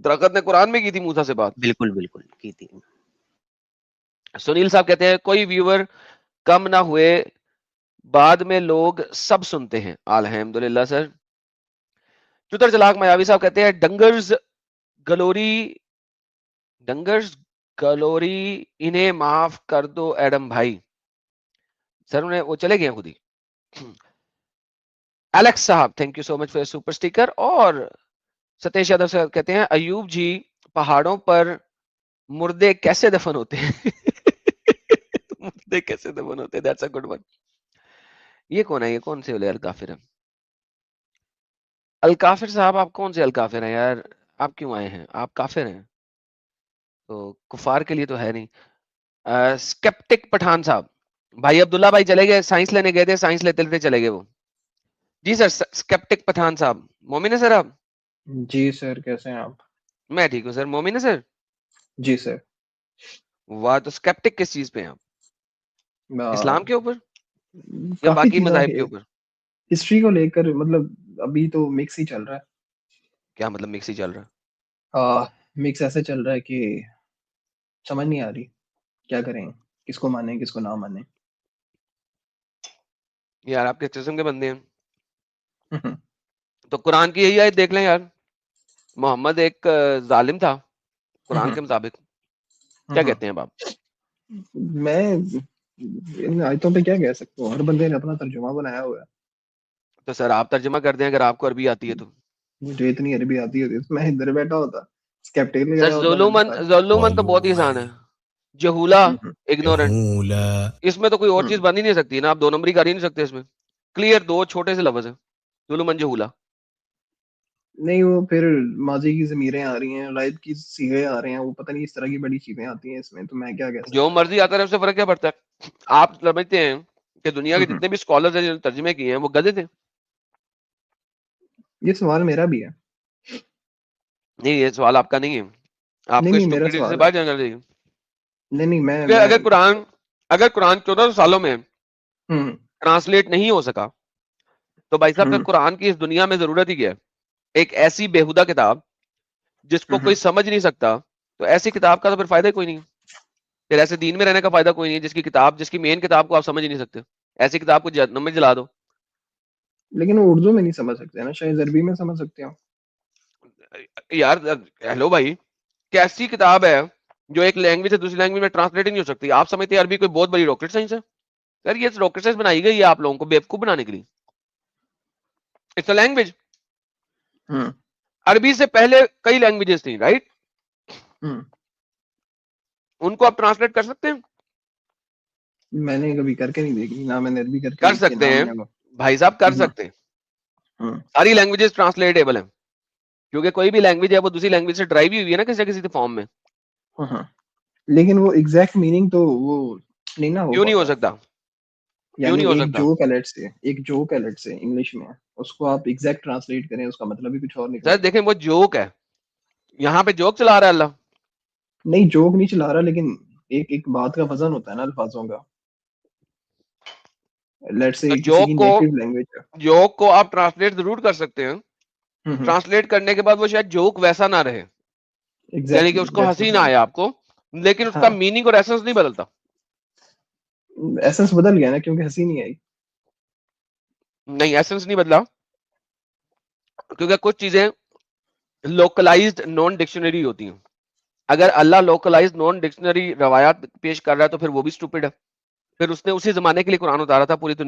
درخت نے قرآن میں کی تھی موسیٰ سے بات. بالکل بالکل کی تھی. سنیل صاحب کہتے ہیں کوئی ویور کم نہ ہوئے، بعد میں لوگ سب سنتے ہیں. الحمدللہ سر. چتر چلاک میاوی صاحب کہتے ہیں ڈنگرز گلوری انہیں معاف کر دو ایڈم بھائی. سر انہیں وہ چلے گئے خود ہی. الیکس صاحب thank you so much for super sticker. اور ستیش یادو صاحب کہتے ہیں ایوب جی پہاڑوں پر مردے کیسے دفن ہوتے ہیں؟ مردے کیسے دفن ہوتے ہیں؟ That's a good one. یہ کون ہے؟ یہ کون سے الکافر ہیں؟ الکافر صاحب آپ کون سے الکافر ہیں یار؟ آپ کیوں آئے ہیں؟ آپ کافر ہیں تو کفار کے لیے تو ہے نہیں. اسکیپٹک پٹھان صاحب، بھائی عبداللہ بھائی چلے گئے، سائنس لینے گئے تھے، سائنس لیتے لیتے چلے گئے وہ. جی سر. اسکیپٹک پٹھان صاحب مومن ہے سر آپ؟ جی سر، کیسے ہیں آپ؟ میں ٹھیک ہوں سر. مومن ہے سر؟ جی سر. واہ. تو اسکیپٹک کس چیز پہ ہیں آپ؟ اسلام کے اوپر یا کافی باقی چیزیں مذاہب کے اوپر؟ ہسٹری کو لے کر، مطلب ابھی تو مکس ہی چل رہا ہے. کیا مطلب مکس ہی چل رہا ہے؟ مکس ایسے چل رہا ہے کہ سمجھ نہیں آ رہی کیا کریں، کس کو مانیں کس کو نہ مانیں. یار آپ کس قسم کے بندے ہیں؟ تو قرآن کی یہی آیت دیکھ لیں یار، محمد ایک ظالم تھا قرآن کے مطابق. کیا کہتے ہیں آپ؟ میں ان آیتوں پہ کیا کہہ سکتا ہوں، ہر بندے نے اپنا ترجمہ بنایا ہوا ہے. تو سر آپ ترجمہ کر دیں اگر آپ کو عربی آتی ہے تو. مجھے اتنی عربی آتی ہوتی تو میں ادھر بیٹھا ہوتا، اسکیپٹک لگایا سر ہوتا میں نے. ظلومن تو بہت ہی آسان ہے. جہولا، اگنورنٹ، اس میں تو کوئی اور چیز بن ہی نہیں سکتی نا، آپ 2 نمبری کر ہی نہیں سکتے اس میں. کلیئر 2 چھوٹے سے لفظ ہیں، ظلومن جہولا. نہیں وہ پھر ماضی کی ضمیریں آ رہی ہیں، غائب کی صیغے آ رہے ہیں، وہ پتہ نہیں اس طرح کی بڑی چیزیں آتی ہیں اس میں، تو میں کیا کہہ جو سکتا مرضی آتا ہے اس سے فرق کیا پڑتا ہے؟ آپ سمجھتے ہیں کہ دنیا کے ہوں. جتنے بھی اسکالرز ہیں جنہوں نے ترجمے کیے ہیں وہ گدھے تھے؟ یہ سوال میرا بھی ہے. نہیں یہ سوال آپ کا نہیں ہے، آپ کو نہیں میرا اسٹوپڈیٹی سے سوال باہر ہے. جانا چاہیے. نہیں میں اگر قرآن 1400 سالوں میں ہوں ٹرانسلیٹ نہیں ہو سکا تو بھائی صاحب پھر ہوں قرآن کی اس دنیا میں ضرورت ہی کیا ہے؟ ایک ایسی بےہودہ کتاب جس کو کوئی سمجھ نہیں سکتا, تو ایسی کتاب کا تو پھر فائدہ کوئی نہیں. پھر ایسے دین میں رہنے کا فائدہ کوئی نہیں ہے جس کی کتاب, جس کی مین کتاب کو آپ سمجھ نہیں سکتے. ایسی کتاب کو جہنم میں جلا دو. لیکن وہ اردو میں نہیں سمجھ سکتے نا, شاید عربی میں سمجھ سکتے ہو. یار ہیلو بھائی, کیسی کتاب ہے جو ایک لینگویج سے دوسری لینگویج میں ٹرانسلیٹ ہی نہیں ہو سکتی؟ آپ سمجھتے ہیں عربی کوئی بہت بڑی راکٹ سائنس ہے؟ سر یہ راکٹ سائنس بنائی گئی ہے آپ لوگوں کو بیوقوف بنانے کے لیے. It's a language. عربی سے پہلے کئی لینگویجز تھیں, رائٹ؟ ان کو آپ ٹرانسلیٹ کر سکتے ہیں؟ میں نے کبھی کر کے نہیں دیکھی, نہ میں نے عربی کر کے کر سکتے ہیں بھائی صاحب, کر سکتے ہیں. ساری لینگویجز ٹرانسلیٹیبل ہیں, کیونکہ کوئی بھی لینگویج ہے وہ دوسری لینگویج سے ڈرائیو ہوئی ہے نا کسی فارم میں. لیکن وہ ایگزیکٹ میننگ تو وہ نہیں نا کیوں نہیں ہو سکتا؟ کیوں نہیں ہو ایک سکتا؟ جوک الرٹ سے انگلش میں اس کو آپ ایگزیکٹ ٹرانسلیٹ کریں, اس کا مطلب ہی کچھ اور سر نکلے. دیکھیں وہ جوک ہے, یہاں پہ جوک چلا رہا ہے اللہ. نہیں جوک نہیں چلا رہا, لیکن ایک بات کا وزن ہوتا ہے نا الفاظوں کا. لیٹس سے کسی کی نیٹو لینگویج ہے, جوک کو آپ ٹرانسلیٹ ضرور کر سکتے ہیں. ٹرانسلیٹ کرنے کے بعد وہ شاید جوک ویسا نہ رہے, یعنی کہ اس کو ہنسی نہ آئے آپ کو, لیکن اس کا میننگ اور ایسنس نہیں بدلتا. ایسنس بدل گیا نا کیونکہ ہنسی نہیں آئی. نہیں ایسنس نہیں بدلا, کیونکہ کچھ چیزیں لوکلائزڈ نان ڈکشنری ہوتی ہیں. اگر اللہ لوکلائزڈ نان ڈکشنری روایات پیش کر رہا ہے تو پھر وہ بھی اسٹوپڈ ہے. پھر اس نے اسی زمانے کے لیے قرآن اتارا تھا, پوری دنیا